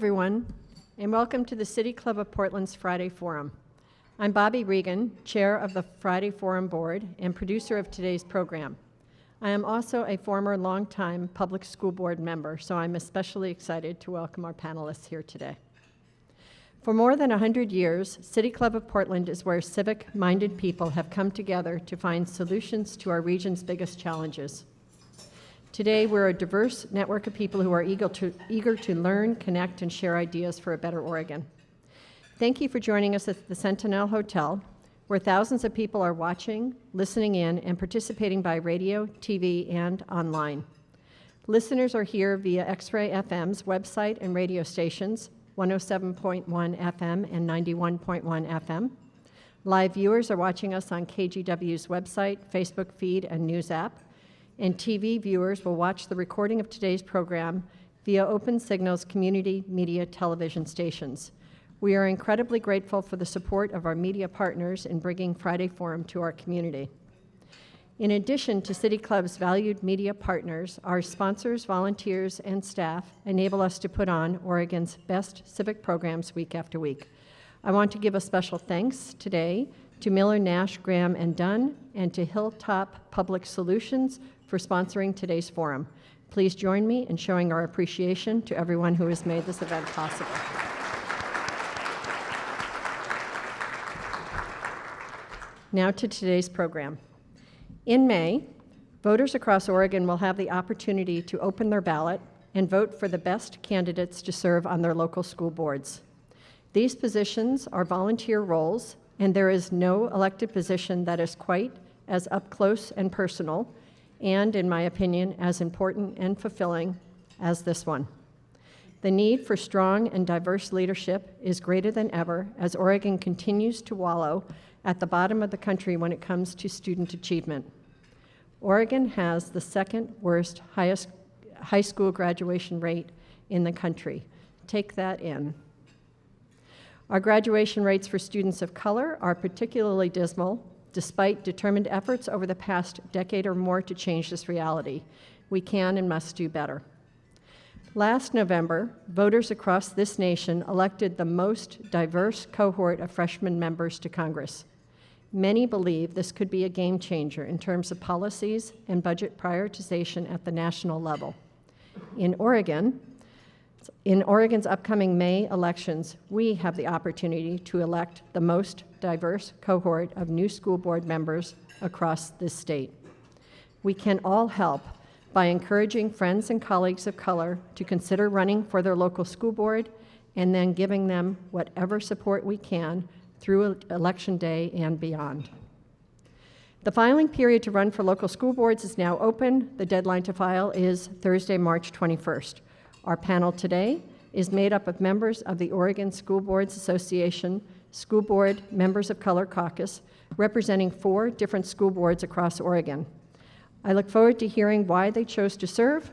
everyone, and welcome to the City Club of Portland's Friday Forum. I'm Bobby Regan, Chair of the Friday Forum Board and producer of today's program. I am also a former longtime public school board member, so I'm especially excited to welcome our panelists here today. For more than 100 years, City Club of Portland is where civic-minded people have come together to find solutions to our region's biggest challenges. Today, we're a diverse network of people who are eager to learn, connect, and share ideas for a better Oregon. Thank you for joining us at the Sentinel Hotel, where thousands of people are watching, listening in, and participating by radio, TV, and online. Listeners are here via X-Ray FM's website and radio stations, 107.1 FM and 91.1 FM. Live viewers are watching us on KGW's website, Facebook feed, and news app. And TV viewers will watch the recording of today's program via Open Signal's community media television stations. We are incredibly grateful for the support of our media partners in bringing Friday Forum to our community. In addition to City Club's valued media partners, our sponsors, volunteers, and staff enable us to put on Oregon's best civic programs week after week. I want to give a special thanks today to Miller, Nash, Graham, and Dunn, and to Hilltop Public Solutions for sponsoring today's forum. Please join me in showing our appreciation to everyone who has made this event possible. Now to today's program. In May, voters across Oregon will have the opportunity to open their ballot and vote for the best candidates to serve on their local school boards. These positions are volunteer roles, and there is no elected position that is quite as up close and personal, and, in my opinion, as important and fulfilling as this one. The need for strong and diverse leadership is greater than ever as Oregon continues to wallow at the bottom of the country when it comes to student achievement. Oregon has the second worst highest high school graduation rate in the country. Take that in. Our graduation rates for students of color are particularly dismal, despite determined efforts over the past decade or more to change this reality. We can and must do better. Last November, voters across this nation elected the most diverse cohort of freshman members to Congress. Many believe this could be a game changer in terms of policies and budget prioritization at the national level. In Oregon's upcoming May elections, we have the opportunity to elect the most diverse cohort of new school board members across this state. We can all help by encouraging friends and colleagues of color to consider running for their local school board and then giving them whatever support we can through Election Day and beyond. The filing period to run for local school boards is now open. The deadline to file is Thursday, March 21st. Our panel today is made up of members of the Oregon School Boards Association School Board Members of Color Caucus, representing 4 different school boards across Oregon. I look forward to hearing why they chose to serve,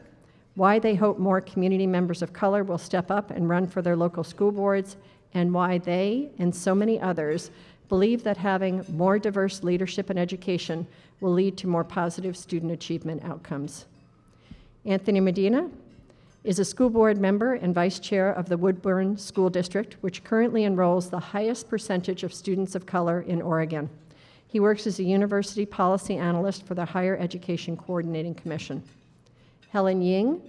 why they hope more community members of color will step up and run for their local school boards, and why they and so many others believe that having more diverse leadership and education will lead to more positive student achievement outcomes. Anthony Medina is a school board member and vice chair of the Woodburn School District, which currently enrolls the highest percentage of students of color in Oregon. He works as a university policy analyst for the Higher Education Coordinating Commission. Helen Ying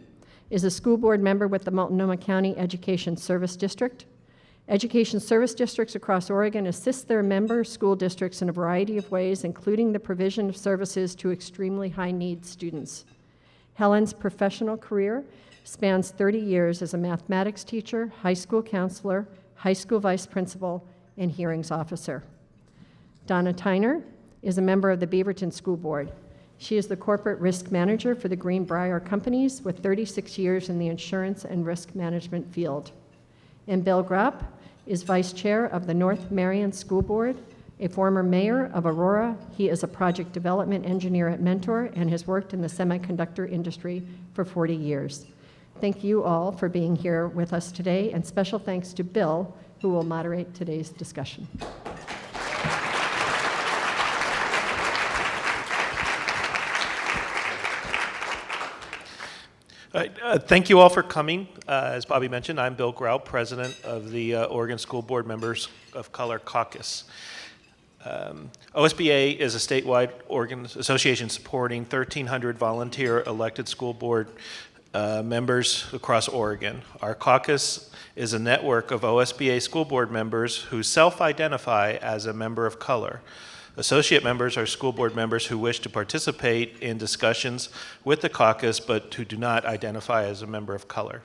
is a school board member with the Multnomah County Education Service District. Education service districts across Oregon assist their member school districts in a variety of ways, including the provision of services to extremely high-need students. Helen's professional career spans 30 years as a mathematics teacher, high school counselor, high school vice principal, and hearings officer. Donna Tyner is a member of the Beaverton School Board. She is the corporate risk manager for the Greenbrier Companies with 36 years in the insurance and risk management field. And Bill Gropp is vice chair of the North Marion School Board, a former mayor of Aurora. He is a project development engineer at Mentor and has worked in the semiconductor industry for 40 years. Thank you all for being here with us today, and special thanks to Bill, who will moderate today's discussion. All right, thank you all for coming. As Bobby mentioned, I'm Bill Grau, president of the Oregon School Board Members of Color Caucus. OSBA is a statewide association supporting 1,300 volunteer elected school board members across Oregon. Our caucus is a network of OSBA school board members who self-identify as a member of color. Associate members are school board members who wish to participate in discussions with the caucus but who do not identify as a member of color.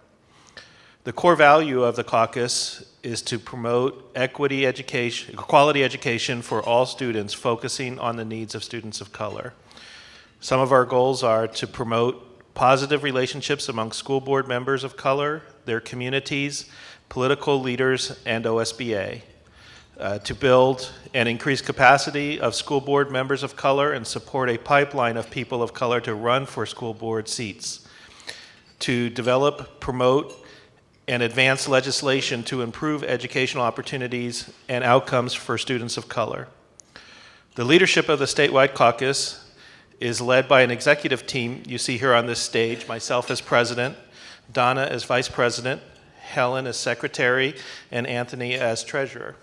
The core value of the caucus is to promote equality education for all students, focusing on the needs of students of color. Some of our goals are to promote positive relationships among school board members of color, their communities, political leaders, and OSBA. To build and increase capacity of school board members of color and support a pipeline of people of color to run for school board seats. To develop, promote, and advance legislation to improve educational opportunities and outcomes for students of color. The leadership of the statewide caucus is led by an executive team you see here on this stage, myself as president, Donna as vice president, Helen as secretary, and Anthony as treasurer.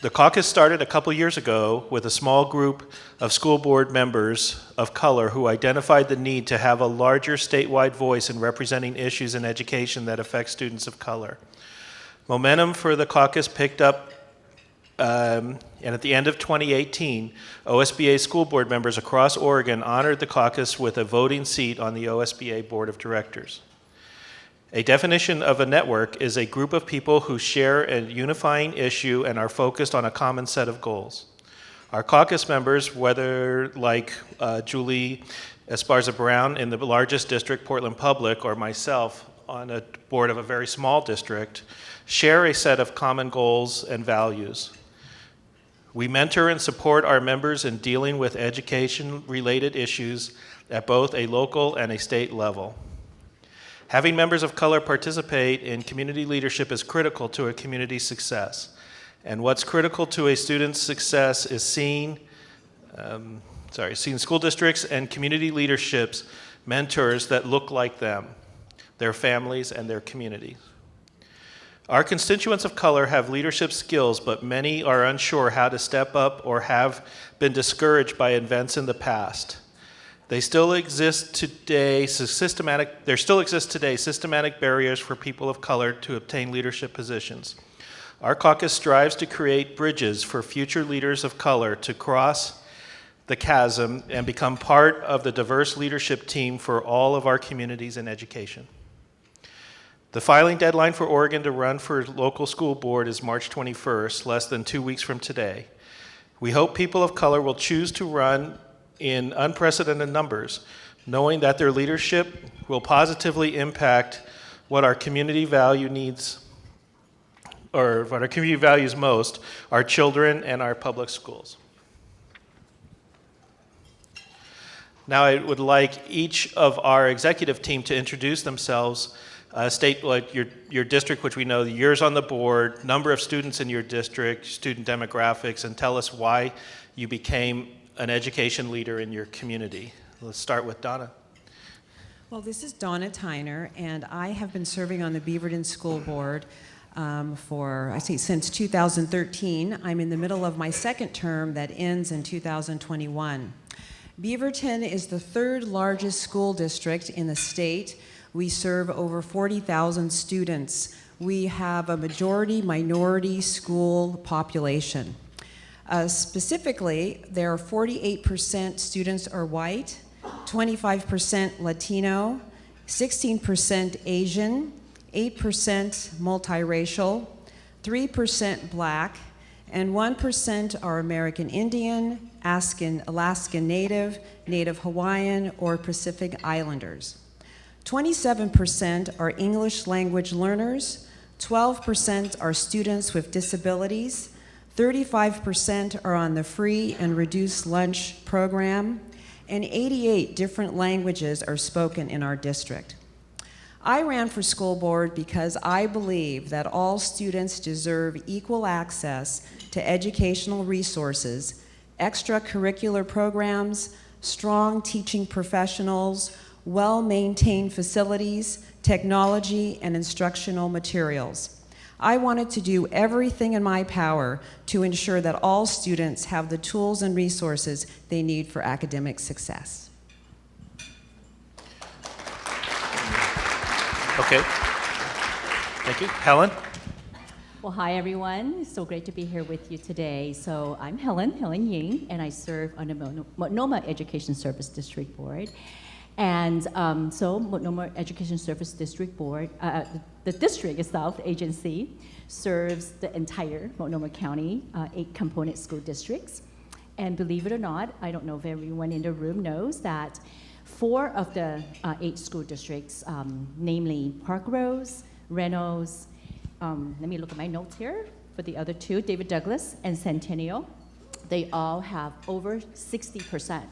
The caucus started a couple years ago with a small group of school board members of color who identified the need to have a larger statewide voice in representing issues in education that affect students of color. Momentum for the caucus picked up, and at the end of 2018, OSBA school board members across Oregon honored the caucus with a voting seat on the OSBA Board of Directors. A definition of a network is a group of people who share a unifying issue and are focused on a common set of goals. Our caucus members, whether like Julie Esparza Brown in the largest district, Portland Public, or myself on a board of a very small district, share a set of common goals and values. We mentor and support our members in dealing with education-related issues at both a local and a state level. Having members of color participate in community leadership is critical to a community's success. And what's critical to a student's success is seeing school districts and community leaderships, mentors that look like them, their families, and their communities. Our constituents of color have leadership skills, but many are unsure how to step up or have been discouraged by events in the past. There still exist today systematic barriers for people of color to obtain leadership positions. Our caucus strives to create bridges for future leaders of color to cross the chasm and become part of the diverse leadership team for all of our communities in education. The filing deadline for Oregon to run for local school board is March 21st, less than 2 weeks from today. We hope people of color will choose to run in unprecedented numbers, knowing that their leadership will positively impact what our community values most, our children and our public schools. Now I would like each of our executive team to introduce themselves, state like your district, which we know, the years on the board, number of students in your district, student demographics, and tell us why you became an education leader in your community. Let's start with Donna. Well, this is Donna Tyner, and I have been serving on the Beaverton School Board since 2013. I'm in the middle of my second term that ends in 2021. Beaverton is the third largest school district in the state. We serve over 40,000 students. We have a majority minority school population. Specifically, there are 48% students are white, 25% Latino, 16% Asian, 8% multiracial, 3% Black, and 1% are American Indian, Alaskan Native, Native Hawaiian, or Pacific Islanders. 27% are English language learners, 12% are students with disabilities, 35% are on the free and reduced lunch program, and 88 different languages are spoken in our district. I ran for school board because I believe that all students deserve equal access to educational resources, extracurricular programs, strong teaching professionals, well-maintained facilities, technology, and instructional materials. I wanted to do everything in my power to ensure that all students have the tools and resources they need for academic success. Okay. Thank you. Helen? Well, hi everyone. It's so great to be here with you today. So I'm Helen Ying, and I serve on the Multnomah Education Service District Board. And so Multnomah Education Service District Board, the district itself, the agency, serves the entire Multnomah County, 8 component school districts. And believe it or not, I don't know if everyone in the room knows that 4 of the 8 school districts, namely Park Rose, Reynolds, let me look at my notes here for the other 2, David Douglas and Centennial, they all have over 60%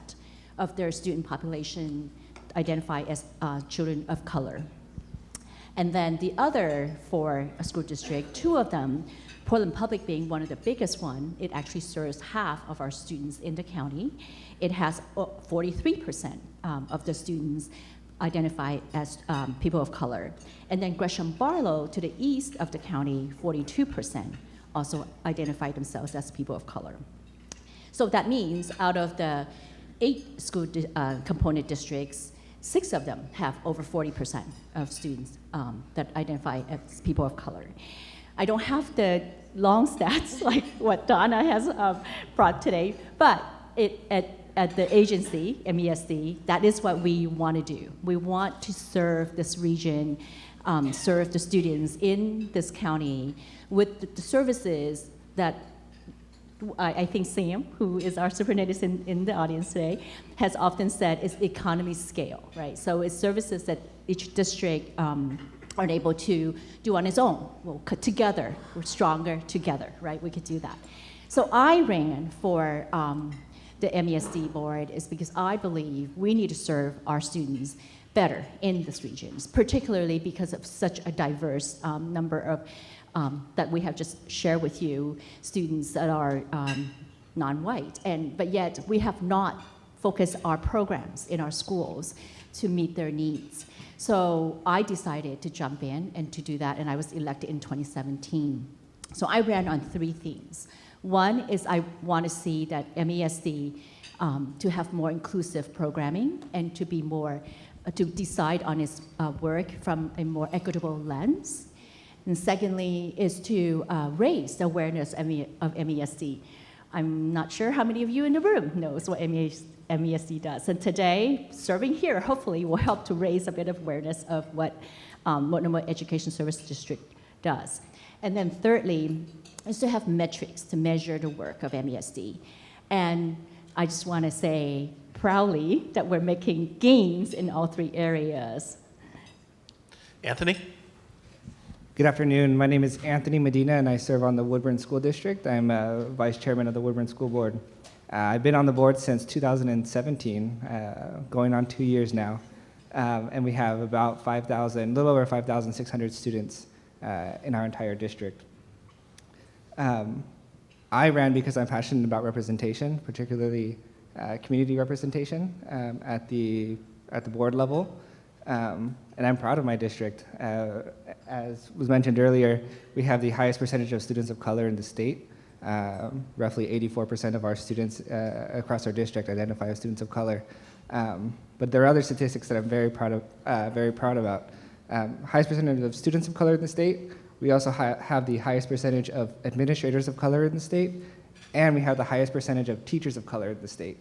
of their student population identify as children of color. And then the other 4 school districts, 2 of them, Portland Public being one of the biggest one, it actually serves half of our students in the county. It has 43% of the students identify as people of color. And then Gresham Barlow, to the east of the county, 42% also identify themselves as people of color. So that means out of the 8 school component districts, 6 of them have over 40% of students that identify as people of color. I don't have the long stats like what Donna has brought today, but at the agency, MESD, that is what we want to do. We want to serve this region, serve the students in this county with the services that I think Sam, who is our superintendent in the audience today, has often said is economy scale, right? So it's services that each district are able to do on its own. We'll cut together, we're stronger together, right? We could do that. So I ran for the MESD board is because I believe we need to serve our students better in these regions, particularly because of such a diverse number of that we have just shared with you, students that are non-white, but yet we have not focused our programs in our schools to meet their needs. So I decided to jump in and to do that, and I was elected in 2017. So I ran on 3 themes. One is I want to see that MESD to have more inclusive programming and to be more, to decide on its work from a more equitable lens. And secondly is to raise the awareness of MESD. I'm not sure how many of you in the room knows what MESD does. And today, serving here, hopefully will help to raise a bit of awareness of what Multnomah Education Service District does. And then thirdly, is to have metrics to measure the work of MESD. And I just want to say proudly that we're making gains in all 3 areas. Anthony? Good afternoon. My name is Anthony Medina, and I serve on the Woodburn School District. I'm Vice Chairman of the Woodburn School Board. I've been on the board since 2017, going on 2 years now, and we have about 5,000, a little over 5,600 students in our entire district. I ran because I'm passionate about representation, particularly community representation at the board level. And I'm proud of my district. As was mentioned earlier, we have the highest percentage of students of color in the state. Roughly 84% of our students across our district identify as students of color. But there are other statistics that I'm very proud about. Highest percentage of students of color in the state. We also have the highest percentage of administrators of color in the state, and we have the highest percentage of teachers of color in the state.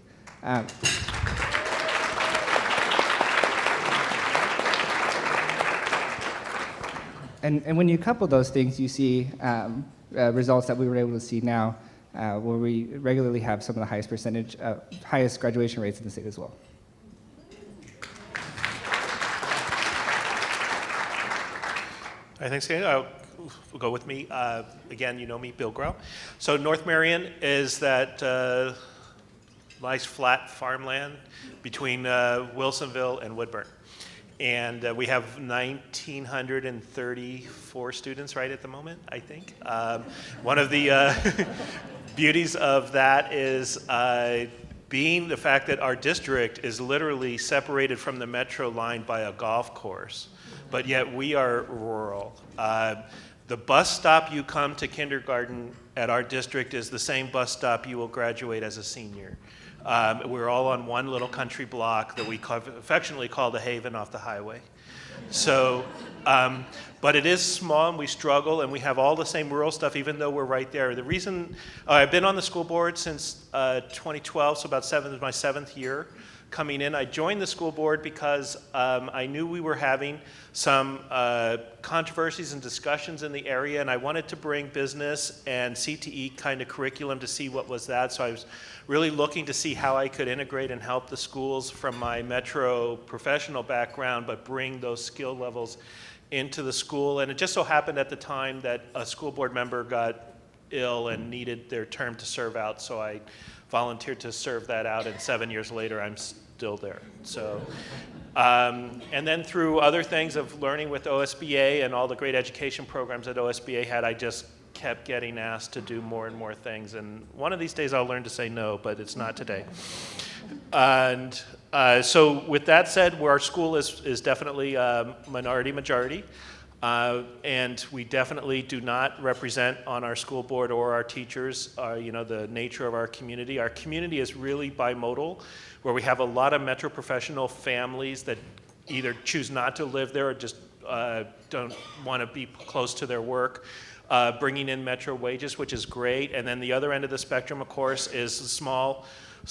And when you couple those things, you see results that we were able to see now, where we regularly have some of the highest percentage, highest graduation rates in the state as well. All right, thanks, Daniel. Go with me. Again, you know me, Bill Grow. So North Marion is that nice flat farmland between Wilsonville and Woodburn. And we have 1,934 students right at the moment, I think. One of the beauties of that is being the fact that our district is literally separated from the metro line by a golf course, but yet we are rural. The bus stop you come to kindergarten at our district is the same bus stop you will graduate as a senior. We're all on one little country block that we affectionately call the Haven off the highway. So, but it is small and we struggle and we have all the same rural stuff even though we're right there. The reason, I've been on the school board since 2012, so about my seventh year coming in. I joined the school board because I knew we were having some controversies and discussions in the area, and I wanted to bring business and CTE kind of curriculum to see what was that. So I was really looking to see how I could integrate and help the schools from my metro professional background, but bring those skill levels into the school. And it just so happened at the time that a school board member got ill and needed their term to serve out, so I volunteered to serve that out, and 7 years later I'm still there. So, and then through other things of learning with OSBA and all the great education programs that OSBA had, I just kept getting asked to do more and more things, and one of these days I'll learn to say no, but it's not today. And so with that said, our school is definitely minority majority. And we definitely do not represent on our school board or our teachers, the nature of our community. Our community is really bimodal, where we have a lot of metro professional families that either choose not to live there or just don't want to be close to their work, bringing in metro wages, which is great. And then the other end of the spectrum, of course, is small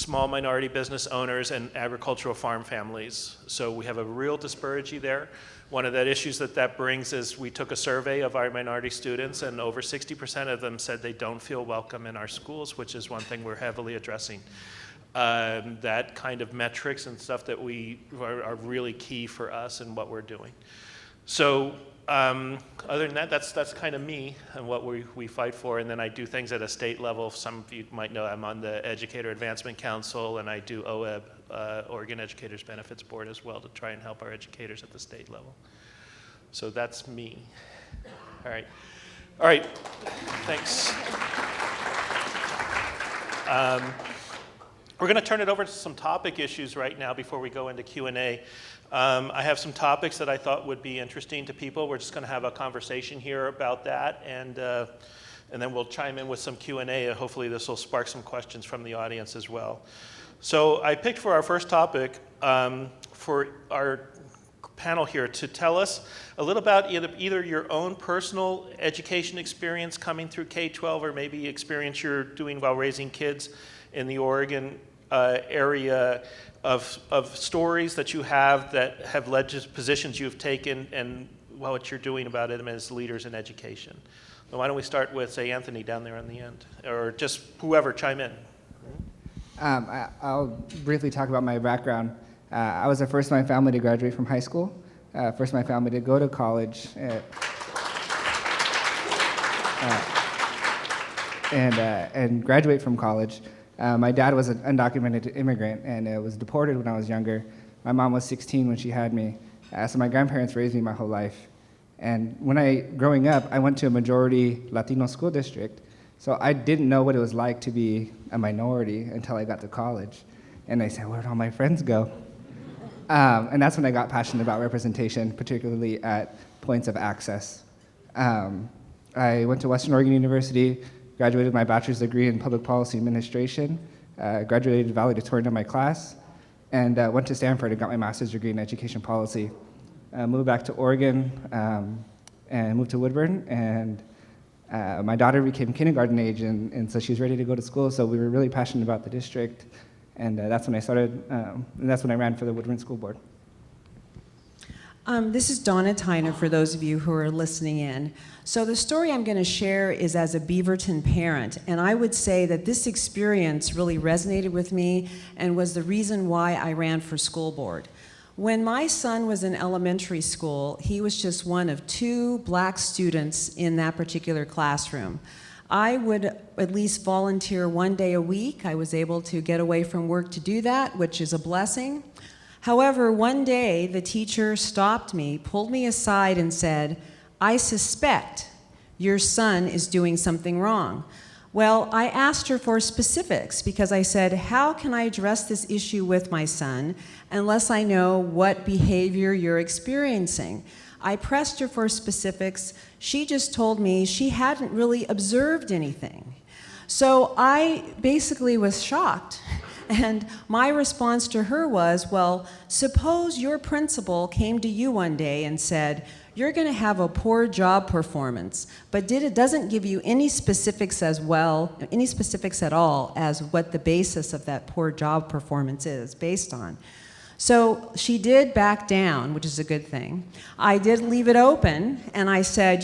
minority business owners and agricultural farm families. So we have a real disparity there. One of the issues that brings is we took a survey of our minority students, and over 60% of them said they don't feel welcome in our schools, which is one thing we're heavily addressing. That kind of metrics and stuff that are really key for us and what we're doing. So other than that, that's kind of me and what we fight for. And then I do things at a state level. Some of you might know I'm on the Educator Advancement Council, and I do OEB, Oregon Educators Benefits Board, as well, to try and help our educators at the state level. So that's me. All right, thanks. We're going to turn it over to some topic issues right now before we go into Q&A. I have some topics that I thought would be interesting to people. We're just going to have a conversation here about that, and then we'll chime in with some Q&A. Hopefully this will spark some questions from the audience as well. So I picked for our first topic for our panel here to tell us a little about either your own personal education experience coming through K-12, or maybe experience you're doing while raising kids in the Oregon area, of stories that you have that have led to positions you've taken and what you're doing about it as leaders in education. So why don't we start with, say, Anthony down there on the end, or just whoever, chime in. I'll briefly talk about my background. I was the first in my family to graduate from high school, first in my family to go to college, and graduate from college. My dad was an undocumented immigrant and was deported when I was younger. My mom was 16 when she had me, so my grandparents raised me my whole life. And growing up, I went to a majority Latino school district, so I didn't know what it was like to be a minority until I got to college. And I said, where'd all my friends go? And that's when I got passionate about representation, particularly at points of access. I went to Western Oregon University, graduated my bachelor's degree in public policy administration, graduated valedictorian in my class, and went to Stanford and got my master's degree in education policy. Moved back to Oregon and moved to Woodburn, and my daughter became kindergarten age, and so she was ready to go to school, so we were really passionate about the district, and that's when I started, and that's when I ran for the Woodburn School Board. This is Donna Tyner, for those of you who are listening in. So the story I'm going to share is as a Beaverton parent, and I would say that this experience really resonated with me and was the reason why I ran for school board. When my son was in elementary school, he was just one of 2 black students in that particular classroom. I would at least volunteer 1 day a week. I was able to get away from work to do that, which is a blessing. However, one day the teacher stopped me, pulled me aside and said, "I suspect your son is doing something wrong." Well, I asked her for specifics because I said, how can I address this issue with my son unless I know what behavior you're experiencing? I pressed her for specifics. She just told me she hadn't really observed anything. So I basically was shocked. And my response to her was, well, suppose your principal came to you one day and said, you're going to have a poor job performance, but doesn't give you any specifics as well, any specifics at all as what the basis of that poor job performance is based on. So she did back down, which is a good thing. I did leave it open, and I said,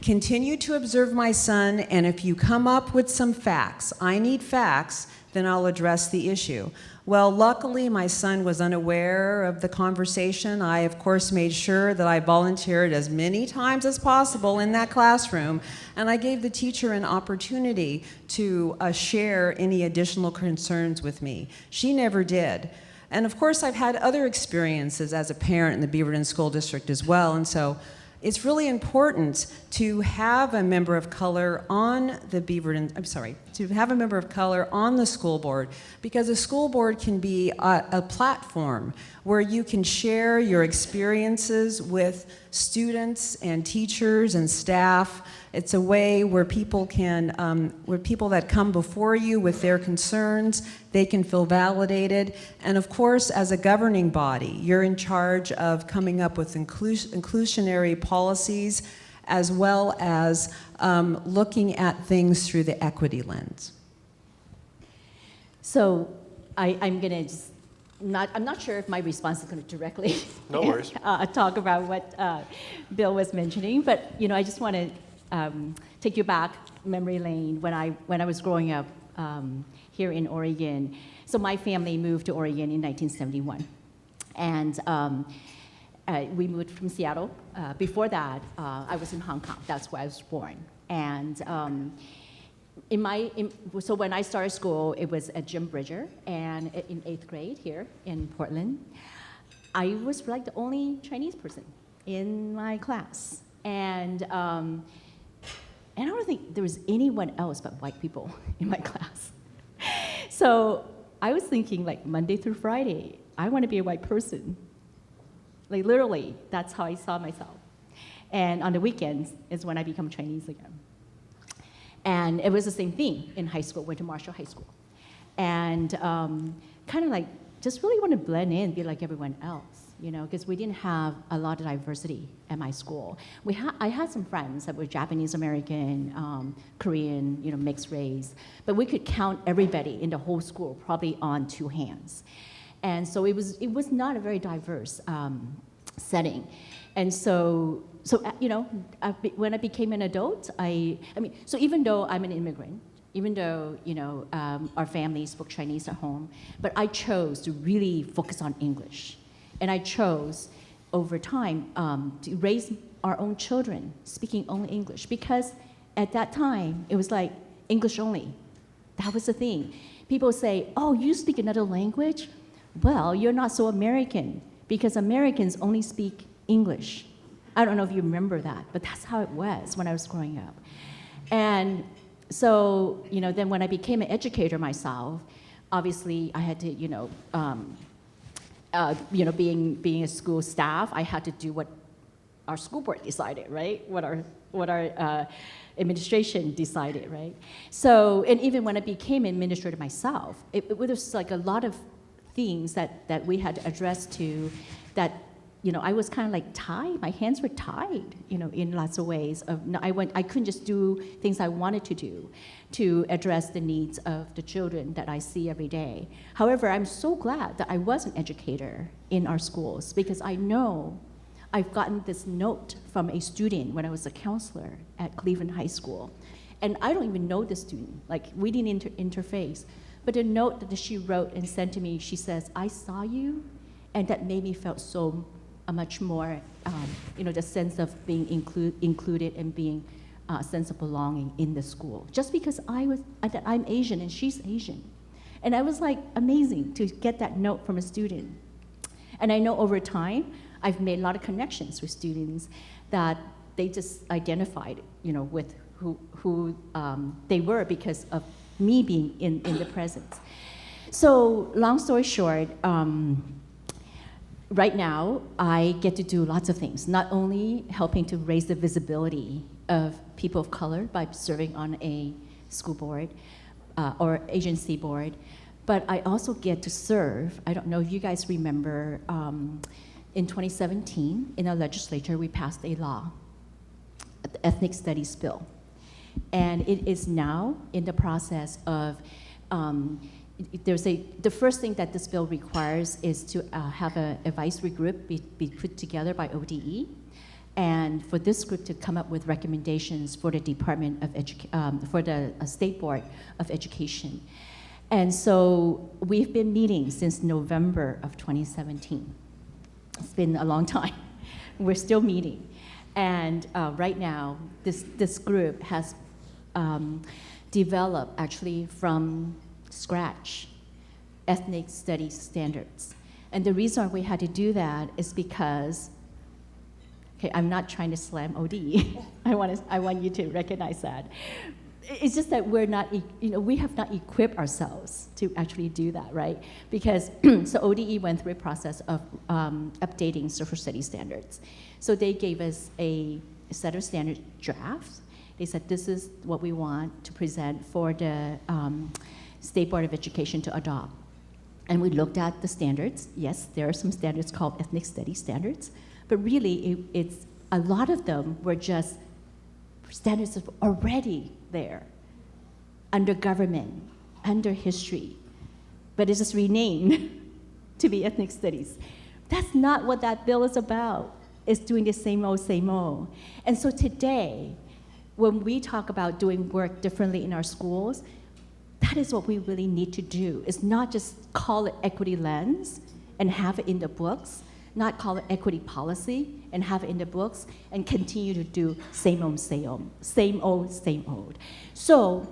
continue to observe my son, and if you come up with some facts, I need facts, then I'll address the issue. Well, luckily, my son was unaware of the conversation. I, of course, made sure that I volunteered as many times as possible in that classroom, and I gave the teacher an opportunity to share any additional concerns with me. She never did. And of course, I've had other experiences as a parent in the Beaverton School District as well, and so it's really important to have a member of color on the to have a member of color on the school board, because a school board can be a platform where you can share your experiences with students and teachers and staff. It's a way where people that come before you with their concerns, they can feel validated. And of course, as a governing body, you're in charge of coming up with inclusionary policies, as well as looking at things through the equity lens. So I'm going to I'm not sure if my response is going to directly No worries. talk about what Bill was mentioning, but I just want to take you back memory lane when I was growing up here in Oregon. So my family moved to Oregon in 1971, and we moved from Seattle. Before that, I was in Hong Kong. That's where I was born. And so when I started school, it was at Jim Bridger, and in 8th grade here in Portland, I was like the only Chinese person in my class. And I don't think there was anyone else but white people in my class. So I was thinking, like, Monday through Friday, I want to be a white person. Like, literally, that's how I saw myself. And on the weekends is when I become Chinese again. And it was the same thing in high school, went to Marshall High School. And kind of like, just really want to blend in, be like everyone else, because we didn't have a lot of diversity at my school. I had some friends that were Japanese American, Korean, mixed race, but we could count everybody in the whole school probably on 2 hands. And so it was not a very diverse setting. And so when I became an adult, so even though I'm an immigrant, even though our family spoke Chinese at home, but I chose to really focus on English. And I chose, over time, to raise our own children speaking only English, because at that time, it was like English only. That was the thing. People say, oh, you speak another language? Well, you're not so American, because Americans only speak English. I don't know if you remember that, but that's how it was when I was growing up. And so, then when I became an educator myself, obviously I had to, being a school staff, I had to do what our school board decided, right? What our administration decided, right? So, and even when I became administrator myself, it was like a lot of things that we had to address to that, I was kind of like tied. My hands were tied, in lots of ways. I couldn't just do things I wanted to do to address the needs of the children that I see every day. However, I'm so glad that I was an educator in our schools, because I know I've gotten this note from a student when I was a counselor at Cleveland High School. And I don't even know the student. Like, we didn't interface. But the note that she wrote and sent to me, she says, I saw you, and that made me feel so much more, the sense of being included and being a sense of belonging in the school. Just because I'm Asian and she's Asian. And I was like, amazing to get that note from a student. And I know over time, I've made a lot of connections with students that they just identified, with who they were because of me being in the presence. So long story short, right now I get to do lots of things, not only helping to raise the visibility of people of color by serving on a school board or agency board, but I also get to serve. I don't know if you guys remember, in 2017, in our legislature, we passed a law, the Ethnic Studies Bill. And it is now in the process of, the first thing that this bill requires is to have an advisory group be put together by ODE, and for this group to come up with recommendations for the Department of for the State Board of Education. And so we've been meeting since November of 2017. It's been a long time. We're still meeting. And right now, this group has developed, actually from scratch, ethnic studies standards. And the reason we had to do that is because, okay, I'm not trying to slam ODE. I want you to recognize that. It's just that we're not, we have not equipped ourselves to actually do that, right? Because, so ODE went through a process of updating social studies standards. So they gave us a set of standard drafts. They said, this is what we want to present for the State Board of Education to adopt. And we looked at the standards. Yes, there are some standards called ethnic studies standards, but really it's a lot of them were just standards that were already there under government, under history, but it's just renamed to be ethnic studies. That's not what that bill is about. It's doing the same old, same old. And so today, when we talk about doing work differently in our schools, that is what we really need to do. It's not just call it equity lens and have it in the books, not call it equity policy and have it in the books and continue to do same old, same old, same old, same old. So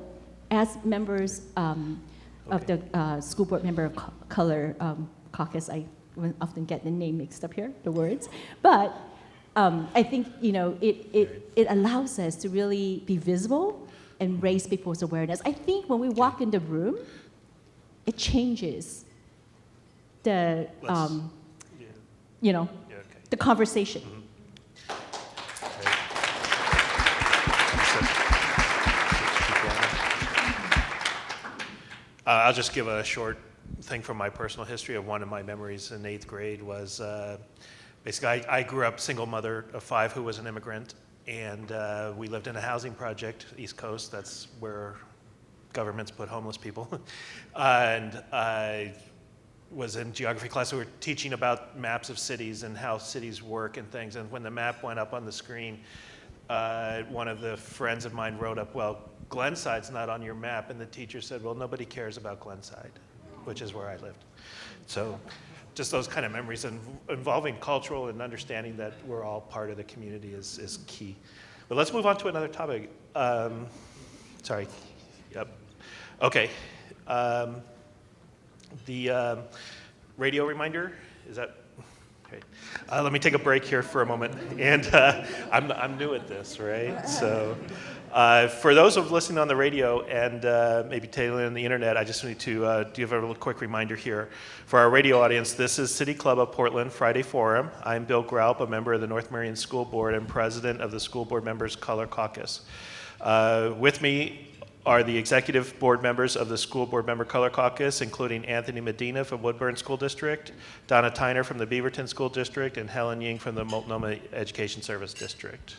as members of the school board member of color caucus, I often get the name mixed up here, the words, but I think it allows us to really be visible and raise people's awareness. I think when we walk in the room, it changes the the conversation. I'll just give a short thing from my personal history. Of one of my memories in 8th grade was basically I grew up single mother of 5 who was an immigrant, and we lived in a housing project, East Coast. That's where governments put homeless people. And I was in geography class. We were teaching about maps of cities and how cities work and things. And when the map went up on the screen, one of the friends of mine wrote up, well, Glenside's not on your map. And the teacher said, well, nobody cares about Glenside, which is where I lived. So just those kind of memories involving cultural and understanding that we're all part of the community is key. But let's move on to another topic. Sorry. Yep. Okay. The radio reminder, is that? Okay. Let me take a break here for a moment. And I'm new at this, right? So for those of listening on the radio and maybe tailing on the internet, I just need to give a little quick reminder here. For our radio audience, this is City Club of Portland Friday Forum. I'm Bill Graup, a member of the North Marion School Board and president of the School Board Members Color Caucus. With me are the executive board members of the School Board Member Color Caucus, including Anthony Medina from Woodburn School District, Donna Tyner from the Beaverton School District, and Helen Ying from the Multnomah Education Service District.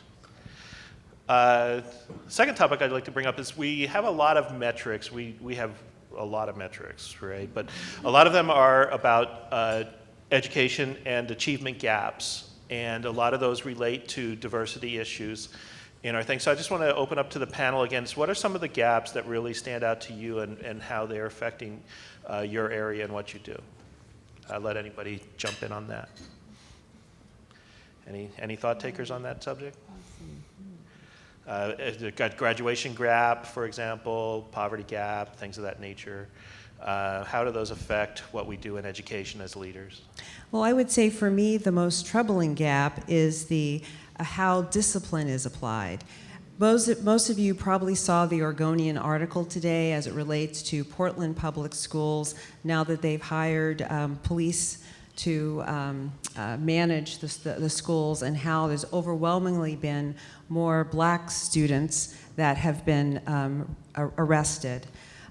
Second topic I'd like to bring up is we have a lot of metrics. We have a lot of metrics, right? But a lot of them are about education and achievement gaps, and a lot of those relate to diversity issues in our thing. So I just want to open up to the panel again. So what are some of the gaps that really stand out to you and how they're affecting your area and what you do? Let anybody jump in on that. Any thought takers on that subject? Got graduation gap, for example, poverty gap, things of that nature. How do those affect what we do in education as leaders? Well, I would say for me, the most troubling gap is how discipline is applied. Most of you probably saw the Oregonian article today as it relates to Portland Public Schools now that they've hired police to manage the schools, and how there's overwhelmingly been more black students that have been arrested.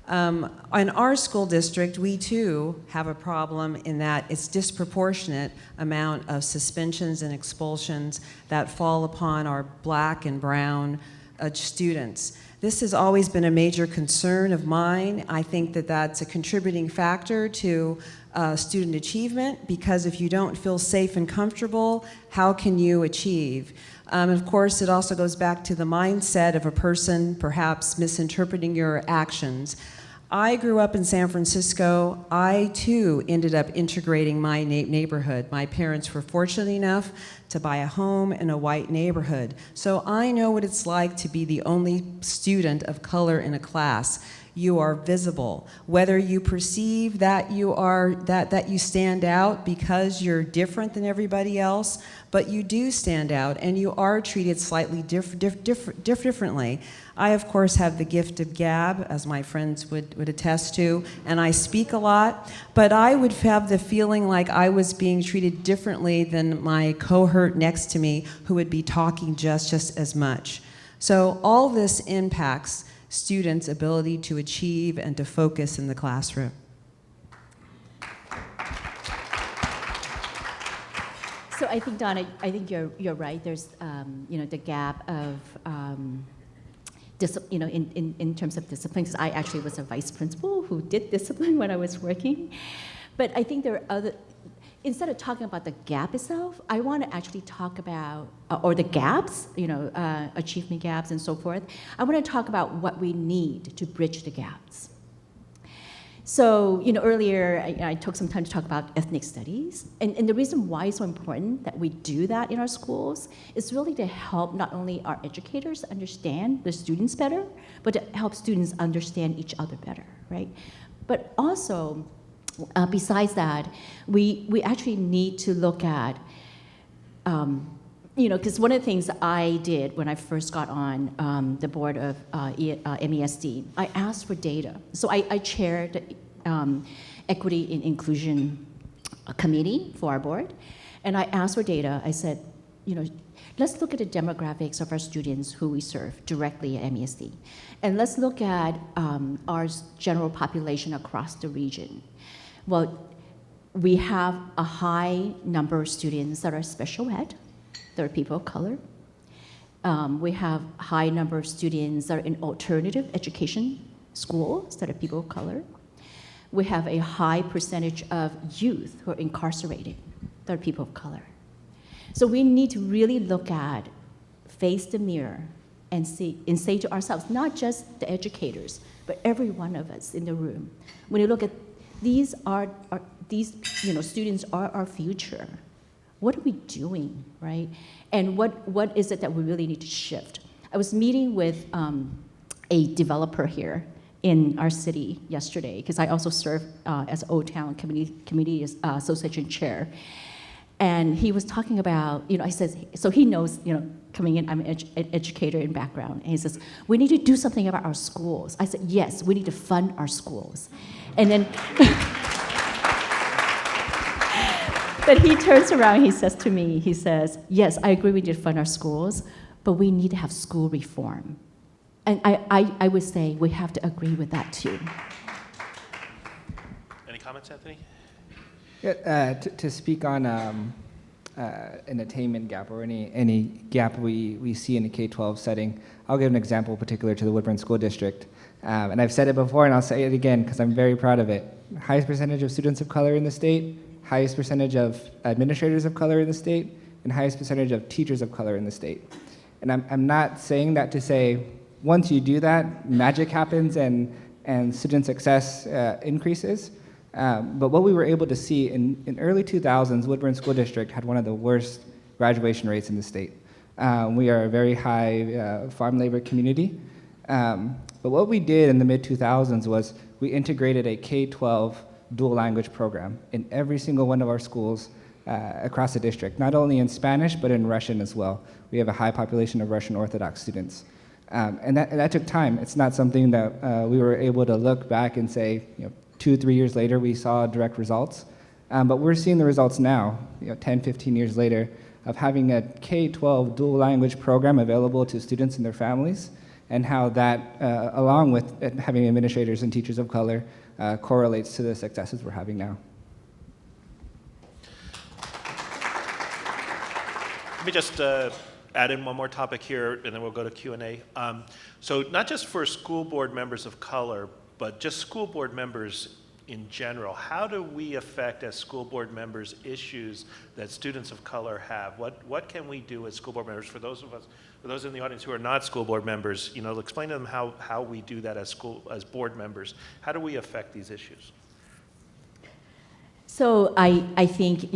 In our school district, we too have a problem in that it's disproportionate amount of suspensions and expulsions that fall upon our black and brown students. This has always been a major concern of mine. I think that that's a contributing factor to student achievement, because if you don't feel safe and comfortable, how can you achieve? Of course, it also goes back to the mindset of a person perhaps misinterpreting your actions. I grew up in San Francisco. I too ended up integrating my neighborhood. My parents were fortunate enough to buy a home in a white neighborhood. So I know what it's like to be the only student of color in a class. You are visible. Whether you perceive that you are that you stand out because you're different than everybody else, but you do stand out and you are treated slightly differently. I, of course, have the gift of gab, as my friends would attest to, and I speak a lot, but I would have the feeling like I was being treated differently than my cohort next to me, who would be talking just as much. So all this impacts students' ability to achieve and to focus in the classroom. So I think, Donna, I think you're right. There's the gap of in terms of discipline, because I actually was a vice principal who did discipline when I was working. But I think there are other, instead of talking about the gap itself, I want to actually talk about, or the gaps, achievement gaps and so forth. I want to talk about what we need to bridge the gaps. So, earlier I took some time to talk about ethnic studies, and the reason why it's so important that we do that in our schools is really to help not only our educators understand the students better, but to help students understand each other better, right? But also, besides that, we actually need to look at, because one of the things I did when I first got on the board of MESD, I asked for data. So I chaired the Equity and Inclusion Committee for our board, and I asked for data. I said, let's look at the demographics of our students who we serve directly at MESD, and let's look at our general population across the region. Well, we have a high number of students that are special ed. There are people of color. We have a high number of students that are in alternative education schools that are people of color. We have a high percentage of youth who are incarcerated that are people of color. So we need to really look at, face the mirror, and say to ourselves, not just the educators, but every one of us in the room, when you look at these students are our future. What are we doing, right? And what is it that we really need to shift? I was meeting with a developer here in our city yesterday, because I also serve as Old Town Community Association Chair. And he was talking about, I said, so he knows, coming in, I'm an educator in background. And he says, we need to do something about our schools. I said, yes, we need to fund our schools. And then, but he turns around, he says to me, he says, yes, I agree we need to fund our schools, but we need to have school reform. And I would say we have to agree with that too. Any comments, Anthony? Yeah, to speak on an attainment gap or any gap we see in a K-12 setting, I'll give an example particular to the Woodburn School District. And I've said it before and I'll say it again because I'm very proud of it. Highest percentage of students of color in the state, highest percentage of administrators of color in the state, and highest percentage of teachers of color in the state. And I'm not saying that to say once you do that, magic happens and student success increases. But what we were able to see in early 2000s, Woodburn School District had one of the worst graduation rates in the state. We are a very high farm labor community. But what we did in the mid-2000s was we integrated a K-12 dual language program in every single one of our schools across the district, not only in Spanish, but in Russian as well. We have a high population of Russian Orthodox students. And that took time. It's not something that we were able to look back and say, 2-3 years later, we saw direct results. But we're seeing the results now, 10, 15 years later, of having a K-12 dual language program available to students and their families, and how that, along with having administrators and teachers of color, correlates to the successes we're having now. Let me just add in one more topic here, and then we'll go to Q&A. So not just for school board members of color, but just school board members in general, how do we affect as school board members issues that students of color have? What can we do as school board members? For those in the audience who are not school board members, explain to them how we do that as board members. How do we affect these issues? So I think,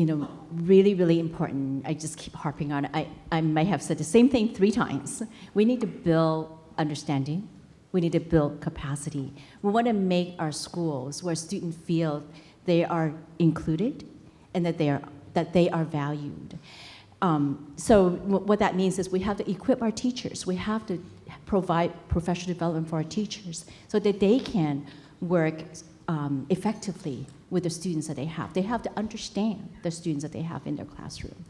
really, really important, I just keep harping on it. I might have said the same thing 3 times. We need to build understanding. We need to build capacity. We want to make our schools where students feel they are included and that they are valued. So what that means is we have to equip our teachers. We have to provide professional development for our teachers so that they can work effectively with the students that they have. They have to understand the students that they have in their classroom.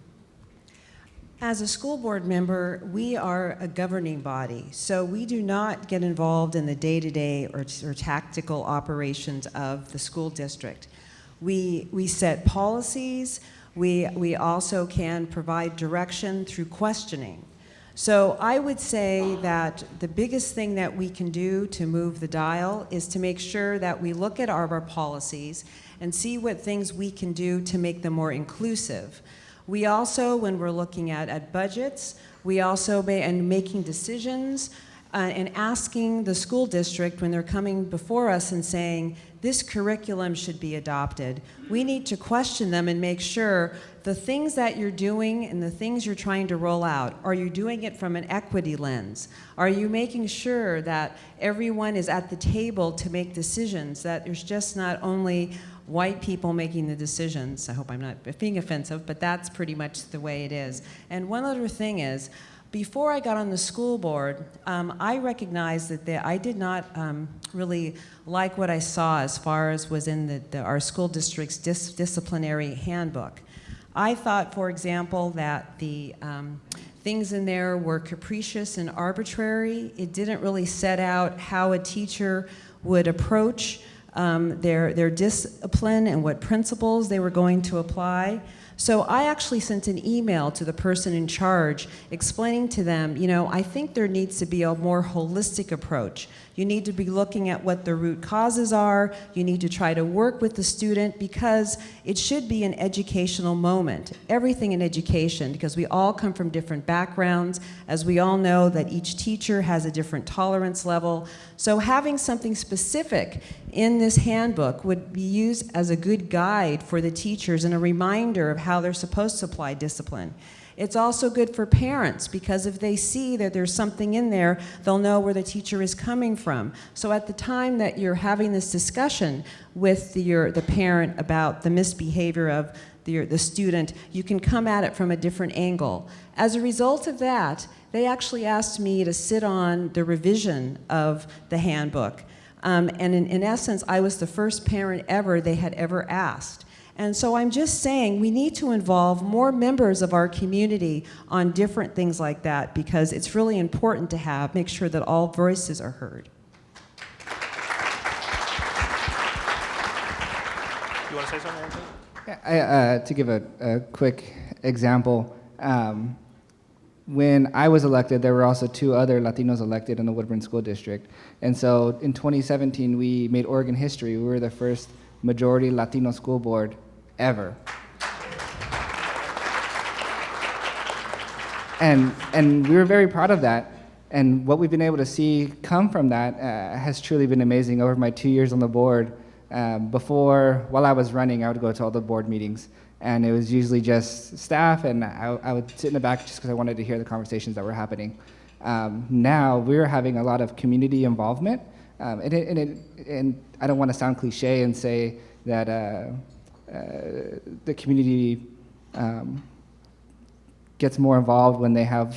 As a school board member, we are a governing body, so we do not get involved in the day-to-day or tactical operations of the school district. We set policies. We also can provide direction through questioning. So I would say that the biggest thing that we can do to move the dial is to make sure that we look at our policies and see what things we can do to make them more inclusive. We also, when we're looking at budgets, we also making decisions and asking the school district when they're coming before us and saying, this curriculum should be adopted. We need to question them and make sure the things that you're doing and the things you're trying to roll out, are you doing it from an equity lens? Are you making sure that everyone is at the table to make decisions, that there's just not only white people making the decisions? I hope I'm not being offensive, but that's pretty much the way it is. And one other thing is, before I got on the school board, I recognized that I did not really like what I saw as far as was in our school district's disciplinary handbook. I thought, for example, that the things in there were capricious and arbitrary. It didn't really set out how a teacher would approach their discipline and what principles they were going to apply. So I actually sent an email to the person in charge explaining to them, I think there needs to be a more holistic approach. You need to be looking at what the root causes are. You need to try to work with the student because it should be an educational moment. Everything in education, because we all come from different backgrounds. As we all know that each teacher has a different tolerance level. So having something specific in this handbook would be used as a good guide for the teachers and a reminder of how they're supposed to apply discipline. It's also good for parents because if they see that there's something in there, they'll know where the teacher is coming from. So at the time that you're having this discussion with the parent about the misbehavior of the student, you can come at it from a different angle. As a result of that, they actually asked me to sit on the revision of the handbook. And in essence, I was the first parent ever they had ever asked. And so I'm just saying we need to involve more members of our community on different things like that because it's really important to make sure that all voices are heard. You want to say something, Anthony? Yeah, to give a quick example, when I was elected, there were also 2 other Latinos elected in the Woodburn School District. And so in 2017, we made Oregon history. We were the first majority Latino school board ever. And we were very proud of that. And what we've been able to see come from that has truly been amazing. Over my 2 years on the board, while I was running, I would go to all the board meetings. And it was usually just staff, and I would sit in the back just because I wanted to hear the conversations that were happening. Now we're having a lot of community involvement. And I don't want to sound cliche and say that the community gets more involved when they have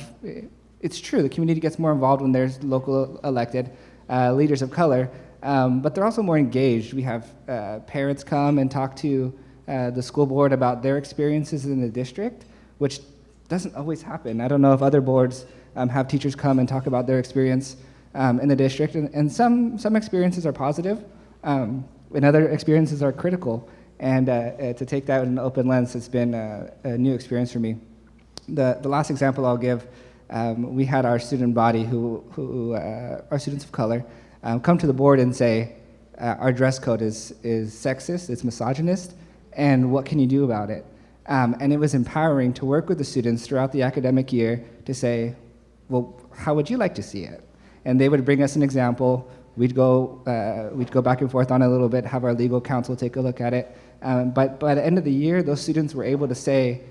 it's true, the community gets more involved when there's local elected leaders of color, but they're also more engaged. We have parents come and talk to the school board about their experiences in the district, which doesn't always happen. I don't know if other boards have teachers come and talk about their experience in the district, and some experiences are positive, and other experiences are critical. And to take that with an open lens has been a new experience for me. The last example I'll give, we had our student body who are students of color come to the board and say, our dress code is sexist, it's misogynist, and what can you do about it? And it was empowering to work with the students throughout the academic year to say, well, how would you like to see it? And they would bring us an example. We'd go back and forth on it a little bit, have our legal counsel take a look at it. But by the end of the year, those students were able to say,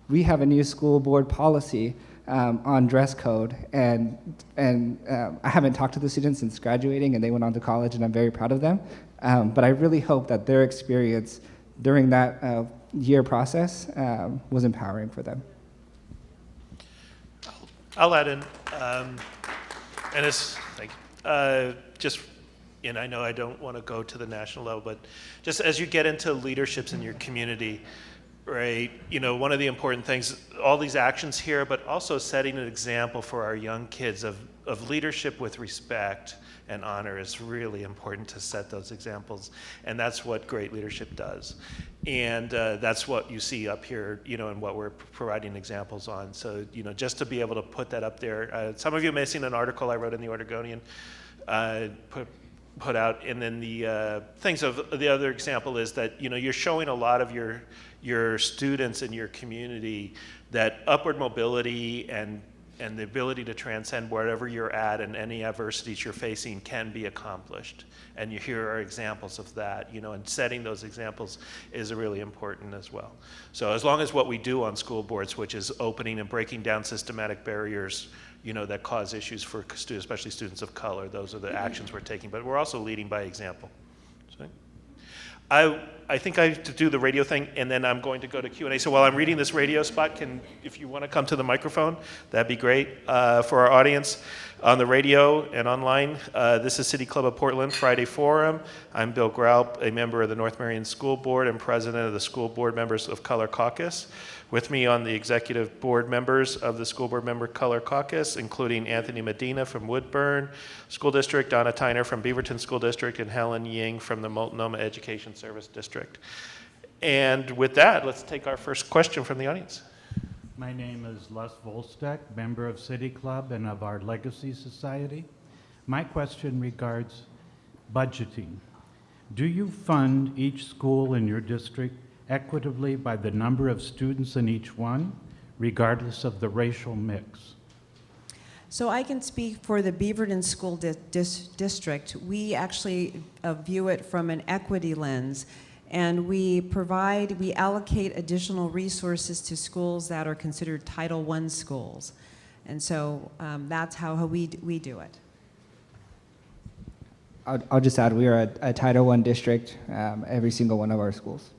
we have a new school board policy on dress code, and I haven't talked to the students since graduating, and they went on to college, and I'm very proud of them. But I really hope that their experience during that year process was empowering for them. I'll add in, and it's like just, and I know I don't want to go to the national level, but just as you get into leaderships in your community, right? You know, one of the important things, all these actions here, but also setting an example for our young kids of leadership with respect and honor is really important to set those examples. And that's what great leadership does. And that's what you see up here, you know, and what we're providing examples on. So, you know, just to be able to put that up there. Some of you may have seen an article I wrote in the Oregonian, put out, and then the things of the other example is that, you know, you're showing a lot of your students in your community that upward mobility and the ability to transcend wherever you're at and any adversities you're facing can be accomplished. And here are examples of that, you know, and setting those examples is really important as well. So as long as what we do on school boards, which is opening and breaking down systematic barriers, you know, that cause issues for students, especially students of color, those are the actions we're taking, but we're also leading by example. So, I think I have to do the radio thing, and then I'm going to go to Q&A. So while I'm reading this radio spot, if you want to come to the microphone, that'd be great. For our audience on the radio and online, this is City Club of Portland Friday Forum. I'm Bill Graup, a member of the North Marion School Board and president of the School Board Members of Color Caucus. With me on the executive board members of the School Board Member Color Caucus, including Anthony Medina from Woodburn School District, Donna Tyner from Beaverton School District, and Helen Ying from the Multnomah Education Service District. And with that, let's take our first question from the audience. My name is Les Volstek, member of City Club and of our Legacy Society. My question regards budgeting. Do you fund each school in your district equitably by the number of students in each one, regardless of the racial mix? So I can speak for the Beaverton School District. We actually view it from an equity lens, and we allocate additional resources to schools that are considered Title I schools. And so that's how we do it. I'll just add, we are a Title I district, every single one of our schools.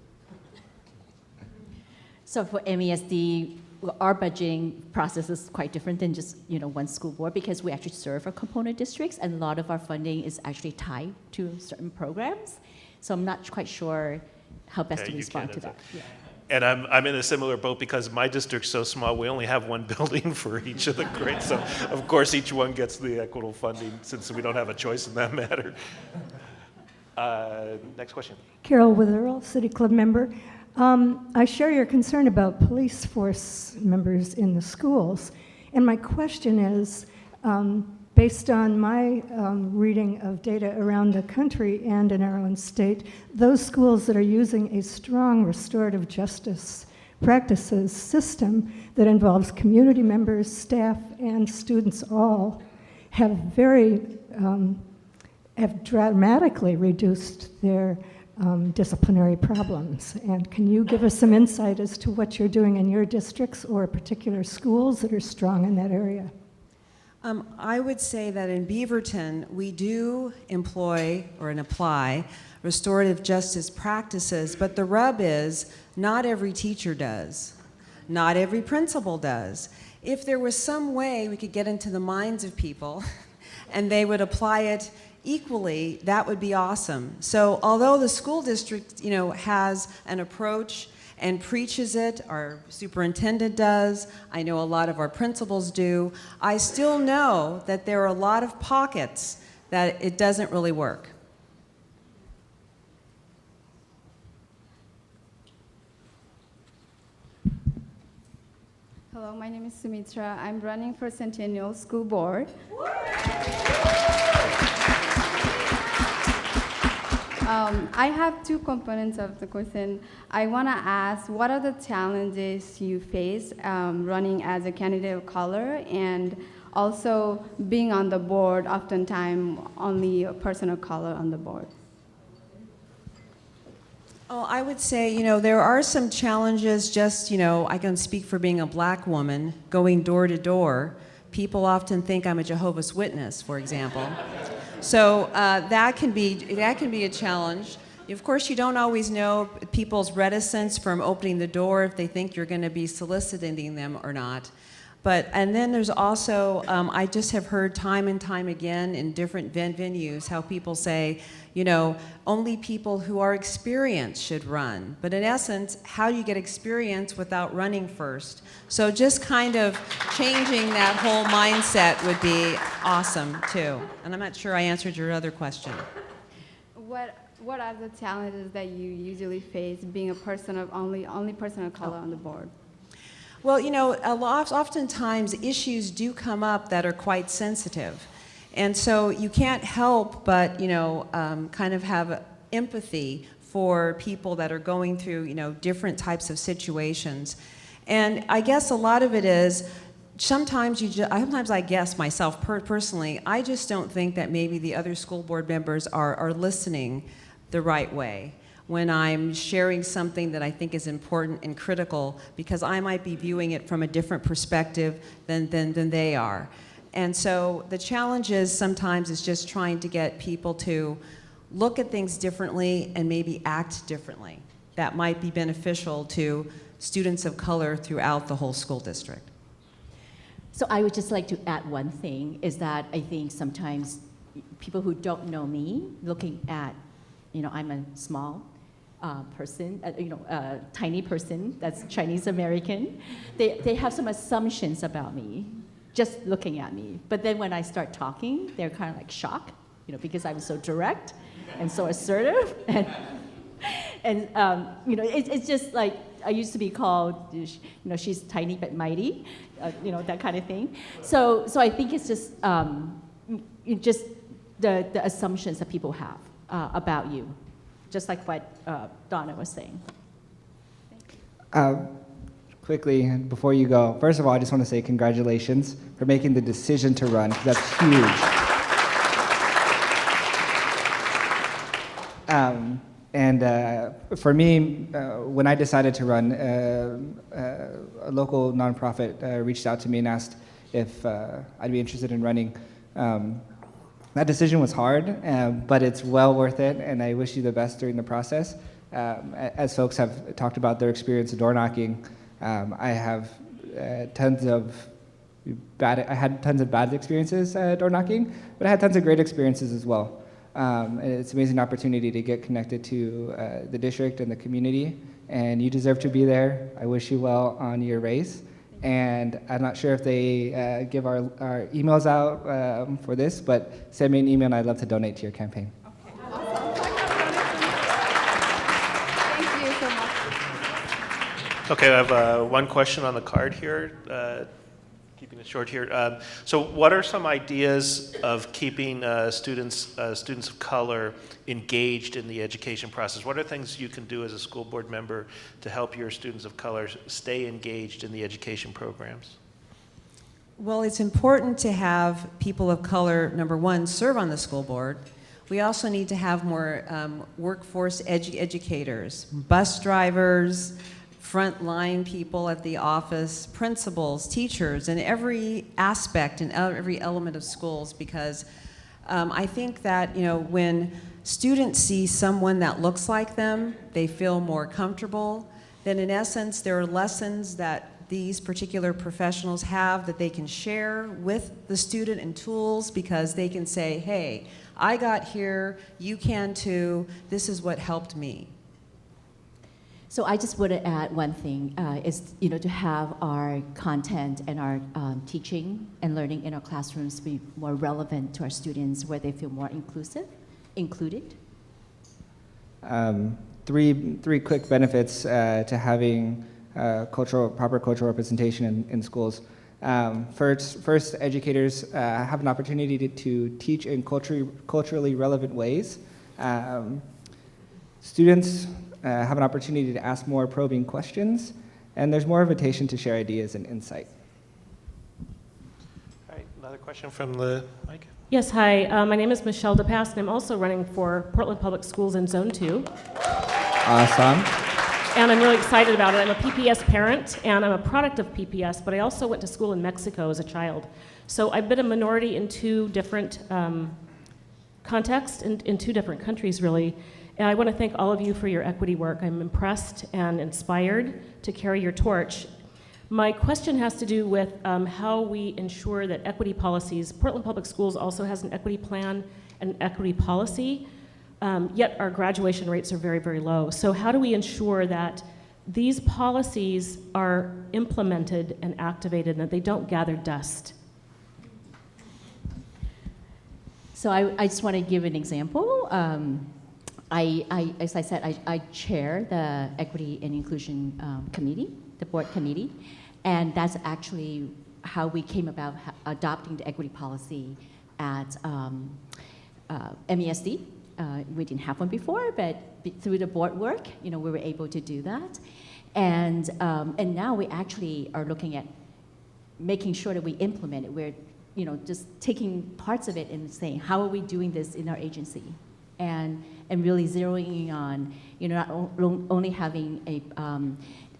So for MESD, our budgeting process is quite different than just, you know, one school board, because we actually serve our component districts, and a lot of our funding is actually tied to certain programs. So I'm not quite sure how best to respond to that. Yeah. And I'm in a similar boat because my district's so small, we only have one building for each of the grades. So of course each one gets the equitable funding since we don't have a choice in that matter. Next question. Carol Witherell, City Club member. I share your concern about police force members in the schools. And my question is, based on my reading of data around the country and in our own state, those schools that are using a strong restorative justice practices system that involves community members, staff, and students all have have dramatically reduced their disciplinary problems. And can you give us some insight as to what you're doing in your districts or particular schools that are strong in that area? I would say that in Beaverton, we do employ or apply restorative justice practices, but the rub is not every teacher does. Not every principal does. If there was some way we could get into the minds of people and they would apply it equally, that would be awesome. So although the school district, has an approach and preaches it, our superintendent does, I know a lot of our principals do, I still know that there are a lot of pockets that it doesn't really work. Hello, my name is Sumitra. I'm running for Centennial School Board. I have two components of the question. I want to ask, what are the challenges you face running as a candidate of color, and also being on the board, oftentimes only a person of color on the board? Oh, I would say, there are some challenges just, I can speak for being a black woman, going door to door. People often think I'm a Jehovah's Witness, for example. So that can be a challenge. Of course, you don't always know people's reticence from opening the door if they think you're going to be soliciting them or not. And then there's also, I just have heard time and time again in different venues how people say, only people who are experienced should run. But in essence, how do you get experience without running first? So just kind of changing that whole mindset would be awesome too. And I'm not sure I answered your other question. What are the challenges that you usually face being a person of only person of color on the board? Well, oftentimes issues do come up that are quite sensitive. And so you can't help but, kind of have empathy for people that are going through, different types of situations. And I guess a lot of it is, sometimes I guess myself personally, I just don't think that maybe the other school board members are listening the right way when I'm sharing something that I think is important and critical, because I might be viewing it from a different perspective than they are. And so the challenge is sometimes is just trying to get people to look at things differently and maybe act differently. That might be beneficial to students of color throughout the whole school district. So I would just like to add one thing, is that I think sometimes people who don't know me, looking at, I'm a small person, tiny person that's Chinese American, they have some assumptions about me, just looking at me. But then when I start talking, they're kind of like shocked, because I'm so direct and so assertive, and it's just like I used to be called, she's tiny but mighty, that kind of thing. So I think it's just the assumptions that people have about you. Just like what Donna was saying. Quickly, before you go, first of all, I just want to say congratulations for making the decision to run, 'cause that's huge. For me, when I decided to run, a local nonprofit reached out to me and asked if I'd be interested in running. That decision was hard, but it's well worth it, and I wish you the best during the process. As folks have talked about their experience door knocking, I have tons of bad experiences door knocking, but I had tons of great experiences as well. It's an amazing opportunity to get connected to the district and the community, and you deserve to be there. I wish you well on your race. And I'm not sure if they give our emails out for this, but send me an email and I'd love to donate to your campaign. Okay. Awesome. Thank you so much. Okay, I have one question on the card here, keeping it short here. So what are some ideas of keeping students of color engaged in the education process? What are things you can do as a school board member to help your students of color stay engaged in the education programs? Well, it's important to have people of color, number one, serve on the school board. We also need to have more workforce educators, bus drivers, frontline people at the office, principals, teachers, in every aspect and every element of schools, because I think that when students see someone that looks like them, they feel more comfortable. Then in essence, there are lessons that these particular professionals have that they can share with the student and tools, because they can say, hey, I got here, you can too, this is what helped me? So I just want to add one thing, is to have our content and our teaching and learning in our classrooms be more relevant to our students, where they feel more included. Three quick benefits to having proper cultural representation in schools. First, educators have an opportunity to teach in culturally relevant ways. Students have an opportunity to ask more probing questions, and there's more invitation to share ideas and insight. All right, another question from the mic. Yes, hi. My name is Michelle DePass, and I'm also running for Portland Public Schools in Zone 2. Awesome. And I'm really excited about it. I'm a PPS parent, and I'm a product of PPS, but I also went to school in Mexico as a child. So I've been a minority in two different contexts, in two different countries, really. And I want to thank all of you for your equity work. I'm impressed and inspired to carry your torch. My question has to do with how we ensure that equity policies, Portland Public Schools also has an equity plan and equity policy, yet our graduation rates are very, very low. So how do we ensure that these policies are implemented and activated and that they don't gather dust? So I just want to give an example. As I said, I chair the Equity and Inclusion Committee, the board committee, and that's actually how we came about adopting the equity policy at MESD. We didn't have one before, but through the board work, we were able to do that. And now we actually are looking at making sure that we implement it. We're just taking parts of it and saying, how are we doing this in our agency? And really zeroing in on, not only having a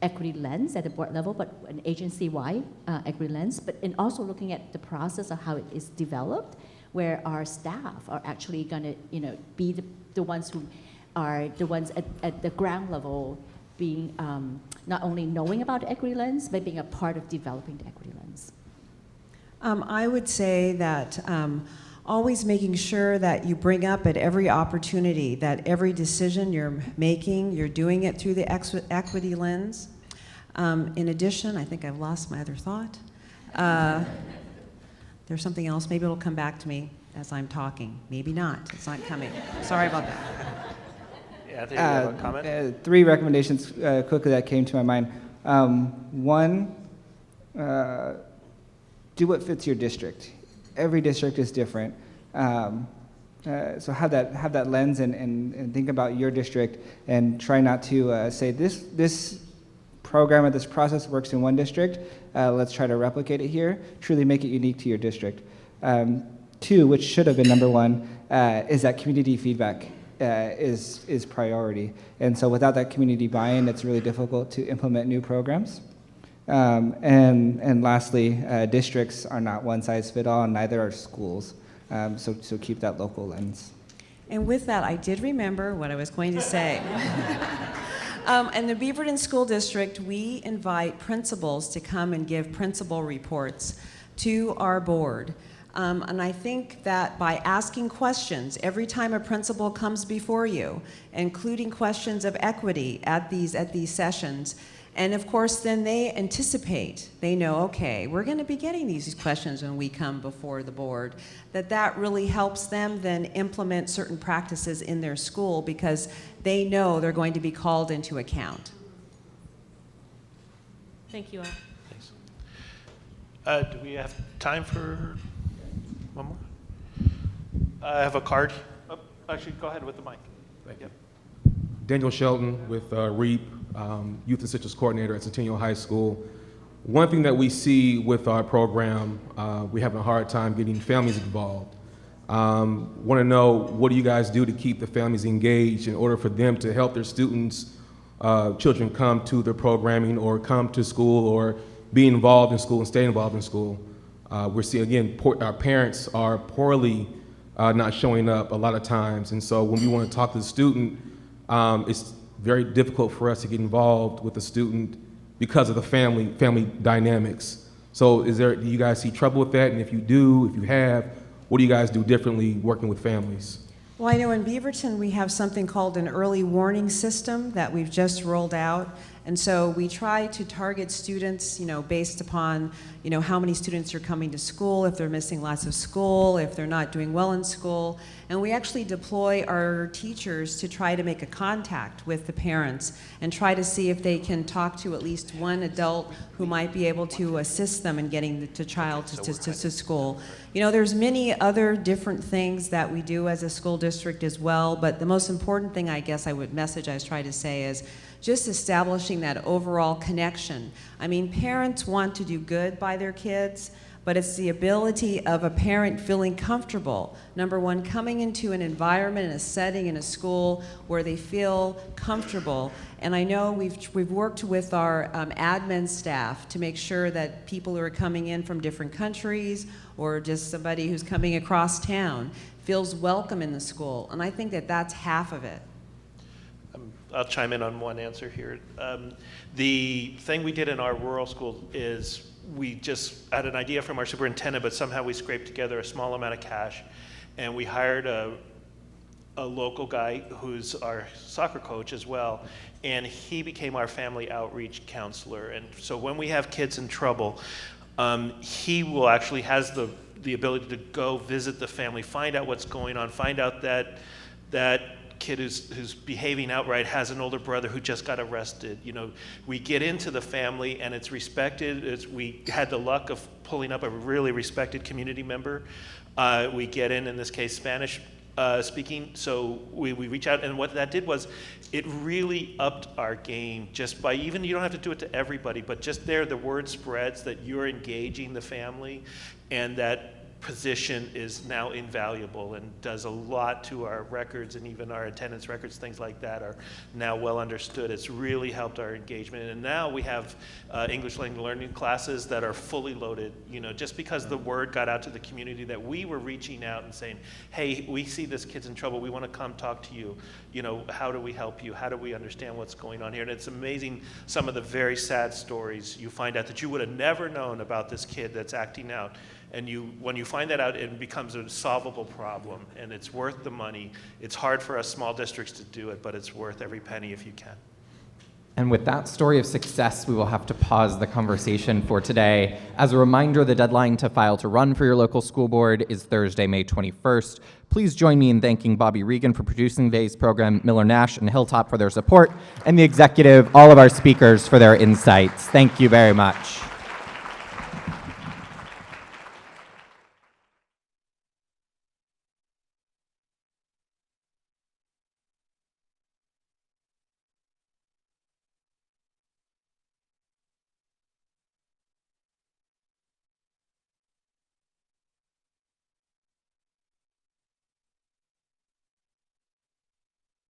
equity lens at the board level, but an agency-wide equity lens, but and also looking at the process of how it is developed, where our staff are actually going to, be the ones who are the ones at the ground level, being not only knowing about the equity lens, but being a part of developing the equity lens. I would say that always making sure that you bring up at every opportunity that every decision you're making, you're doing it through the equity lens. In addition, I think I've lost my other thought. There's something else. Maybe it'll come back to me as I'm talking. Maybe not. It's not coming. Sorry about that. Yeah, I think you have a comment. Three recommendations quickly that came to my mind. One, do what fits your district. Every district is different. So have that lens and think about your district, and try not to say this program or this process works in one district. Let's try to replicate it here. Truly make it unique to your district. Two, which should have been number one, is that community feedback is priority. And so without that community buy-in, it's really difficult to implement new programs. And lastly, districts are not one size fit all, and neither are schools. So keep that local lens. And with that, I did remember what I was going to say. In the Beaverton School District, we invite principals to come and give principal reports to our board. And I think that by asking questions every time a principal comes before you, including questions of equity at these sessions, and of course, then they anticipate, they know, okay, we're going to be getting these questions when we come before the board, that really helps them then implement certain practices in their school, because they know they're going to be called into account. Thank you all. Thanks. Do we have time for one more? I have a card. Oh, actually, go ahead with the mic. Thank you. Daniel Shelton with REAP, Youth Assistance Coordinator at Centennial High School. One thing that we see with our program, we're having a hard time getting families involved. Want to know, what do you guys do to keep the families engaged in order for them to help their students, children come to their programming or come to school or be involved in school and stay involved in school? We're seeing, again, our parents are poorly not showing up a lot of times, and so when we want to talk to the student, it's very difficult for us to get involved with the student because of the family dynamics. So do you guys see trouble with that? And if you do, if you have, what do you guys do differently working with families? Well, I know in Beaverton we have something called an early warning system that we've just rolled out. And so we try to target students, based upon, how many students are coming to school, if they're missing lots of school, if they're not doing well in school. And we actually deploy our teachers to try to make a contact with the parents and try to see if they can talk to at least one adult who might be able to assist them in getting the child to school. There's many other different things that we do as a school district as well, but the most important thing I was trying to say is just establishing that overall connection. I mean, parents want to do good by their kids, but it's the ability of a parent feeling comfortable. Number one, coming into an environment, in a setting, in a school where they feel comfortable. And I know we've worked with our admin staff to make sure that people who are coming in from different countries or just somebody who's coming across town feels welcome in the school. And I think that that's half of it. I'll chime in on one answer here. The thing we did in our rural school is we just had an idea from our superintendent, but somehow we scraped together a small amount of cash, and we hired a local guy who's our soccer coach as well, and he became our family outreach counselor. And so when we have kids in trouble, he will actually has the ability to go visit the family, find out what's going on, find out that kid who's behaving outright has an older brother who just got arrested. We get into the family and it's respected. We had the luck of pulling up a really respected community member. We get in this case, Spanish speaking, so we reach out, and what that did was it really upped our game just by you don't have to do it to everybody, but just the word spreads that you're engaging the family, and that position is now invaluable and does a lot to our records, and even our attendance records, things like that are now well understood. It's really helped our engagement, and now we have English language learning classes that are fully loaded, just because the word got out to the community that we were reaching out and saying, hey, we see this kid's in trouble, we want to come talk to you, how do we help you, how do we understand what's going on here? And it's amazing some of the very sad stories you find out that you would have never known about this kid that's acting out. And when you find that out, it becomes a solvable problem, and it's worth the money. It's hard for us small districts to do it, but it's worth every penny if you can. And with that story of success, we will have to pause the conversation for today. As a reminder, the deadline to file to run for your local school board is Thursday, May 21st. Please join me in thanking Bobby Regan for producing today's program, Miller Nash and Hilltop for their support, and the executive, all of our speakers for their insights. Thank you very much.